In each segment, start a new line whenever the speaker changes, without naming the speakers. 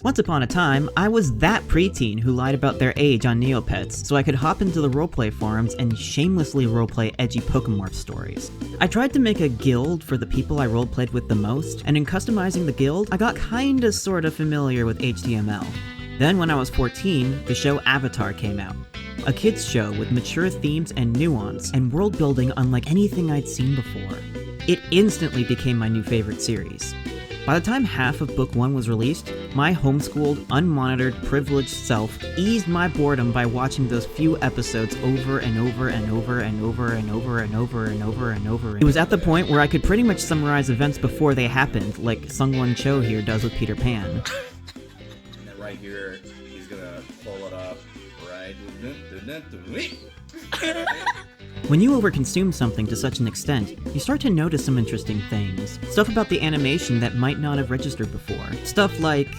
Once upon a time, I was that preteen who lied about their age on Neopets so I could hop into the roleplay forums and shamelessly roleplay edgy Pokemorph stories. I tried to make a guild for the people I roleplayed with the most, and in customizing the guild, I got kinda sorta familiar with HTML. Then when I was 14, the show Avatar came out. A kids show with mature themes and nuance, and world building unlike anything I'd seen before. It instantly became my new favorite series. By the time half of Book 1 was released, my homeschooled, unmonitored, privileged self eased my boredom by watching those few episodes over and over and over and over and over and over and over and over. It was at the point where I could pretty much summarize events before they happened, like Sungwon Cho here does with Peter Pan.
Right here, he's gonna pull it up, right?
When you overconsume something to such an extent, you start to notice some interesting things. Stuff about the animation that might not have registered before. Stuff like,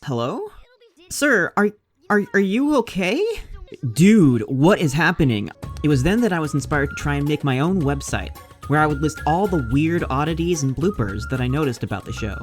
hello? Sir, are you okay? Dude, what is happening? It was then that I was inspired to try and make my own website, where I would list all the weird oddities and bloopers that I noticed about the show.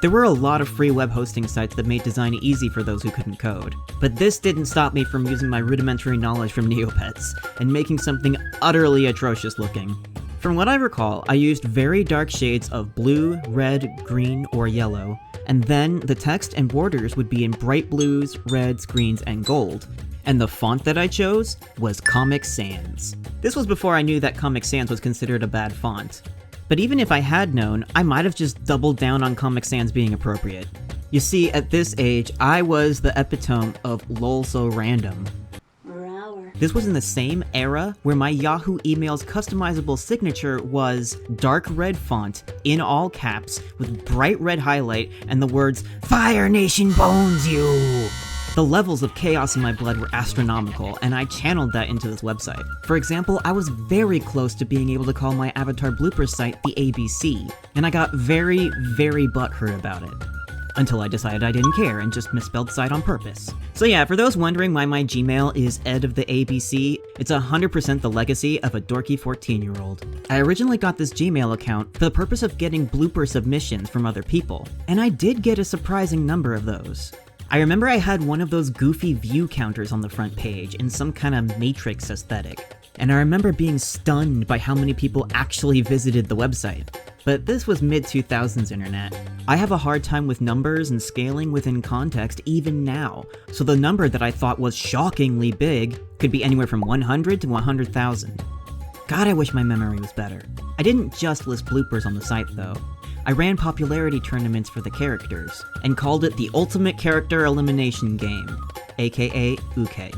There were a lot of free web hosting sites that made design easy for those who couldn't code, but this didn't stop me from using my rudimentary knowledge from Neopets and making something utterly atrocious looking. From what I recall, I used very dark shades of blue, red, green, or yellow, and then the text and borders would be in bright blues, reds, greens, and gold. And the font that I chose was Comic Sans. This was before I knew that Comic Sans was considered a bad font. But even if I had known, I might have just doubled down on Comic Sans being appropriate. You see, at this age, I was the epitome of lol so random. This was in the same era where my Yahoo email's customizable signature was dark red font, in all caps, with bright red highlight and the words, "Fire Nation bones you!" The levels of chaos in my blood were astronomical, and I channeled that into this website. For example, I was very close to being able to call my Avatar Bloopers site the ABC, and I got very, very butthurt about it. Until I decided I didn't care and just misspelled site on purpose. So yeah, for those wondering why my Gmail is Ed of the ABC, it's 100% the legacy of a dorky 14-year-old. I originally got this Gmail account for the purpose of getting blooper submissions from other people, and I did get a surprising number of those. I remember I had one of those goofy view counters on the front page in some kind of Matrix aesthetic, and I remember being stunned by how many people actually visited the website. But this was mid-2000s internet. I have a hard time with numbers and scaling within context even now, so the number that I thought was shockingly big could be anywhere from 100 to 100,000. God, I wish my memory was better. I didn't just list bloopers on the site though. I ran popularity tournaments for the characters, and called it the Ultimate Character Elimination Game, aka UKEG.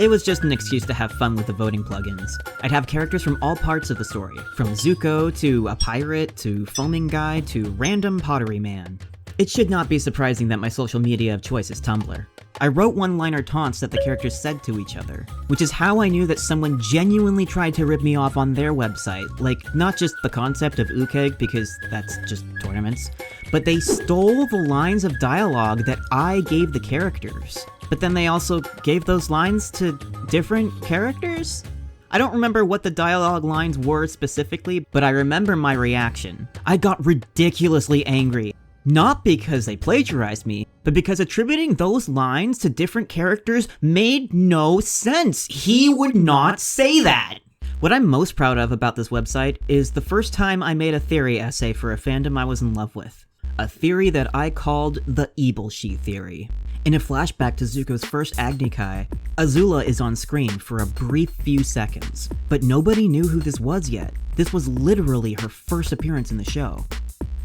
It was just an excuse to have fun with the voting plugins. I'd have characters from all parts of the story, from Zuko to a pirate to foaming guy to random pottery man. It should not be surprising that my social media of choice is Tumblr. I wrote one-liner taunts that the characters said to each other, which is how I knew that someone genuinely tried to rip me off on their website, like, not just the concept of UKEG, because that's just tournaments, but they stole the lines of dialogue that I gave the characters. But then they also gave those lines to different characters? I don't remember what the dialogue lines were specifically, but I remember my reaction. I got ridiculously angry. Not because they plagiarized me, but because attributing those lines to different characters made no sense. He would not say that! What I'm most proud of about this website is the first time I made a theory essay for a fandom I was in love with. A theory that I called the Ebilshi theory. In a flashback to Zuko's first Agni Kai, Azula is on screen for a brief few seconds, but nobody knew who this was yet. This was literally her first appearance in the show.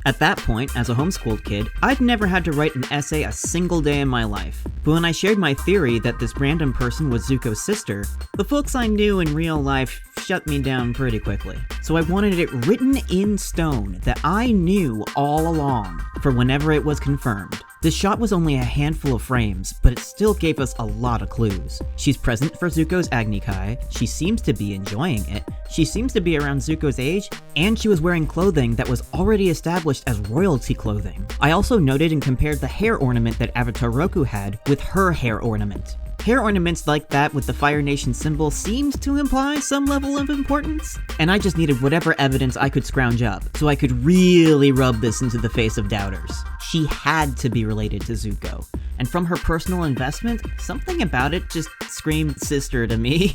At that point, as a homeschooled kid, I'd never had to write an essay a single day in my life. But when I shared my theory that this random person was Zuko's sister, the folks I knew in real life shut me down pretty quickly. So I wanted it written in stone that I knew all along, for whenever it was confirmed. This shot was only a handful of frames, but it still gave us a lot of clues. She's present for Zuko's Agni Kai, she seems to be enjoying it, she seems to be around Zuko's age, and she was wearing clothing that was already established as royalty clothing. I also noted and compared the hair ornament that Avatar Roku had with her hair ornament. Hair ornaments like that with the Fire Nation symbol seems to imply some level of importance, and I just needed whatever evidence I could scrounge up, so I could really rub this into the face of doubters. She had to be related to Zuko, and from her personal investment, something about it just screamed sister to me.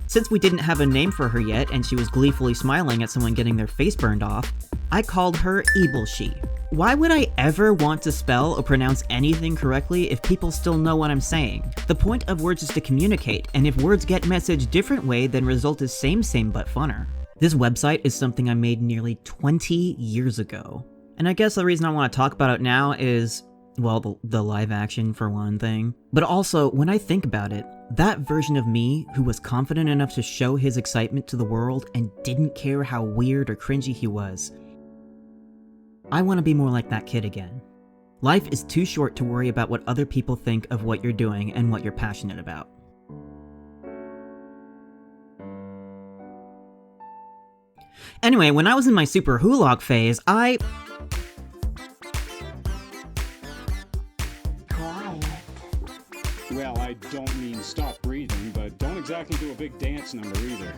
Since we didn't have a name for her yet, and she was gleefully smiling at someone getting their face burned off, I called her Eebelshi. Why would I ever want to spell or pronounce anything correctly if people still know what I'm saying? The point of words is to communicate, and if words get messaged different way, then result is same but funner. This website is something I made nearly 20 years ago. And I guess the reason I want to talk about it now is, well, the live action for one thing. But also, when I think about it, that version of me who was confident enough to show his excitement to the world and didn't care how weird or cringy he was, I want to be more like that kid again. Life is too short to worry about what other people think of what you're doing and what you're passionate about. Anyway, when I was in my super hulog phase,
Quiet.
Well, I don't mean stop breathing, but don't exactly do a big dance number either.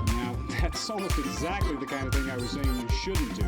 Now, that's almost exactly the kind of thing I was saying you shouldn't do.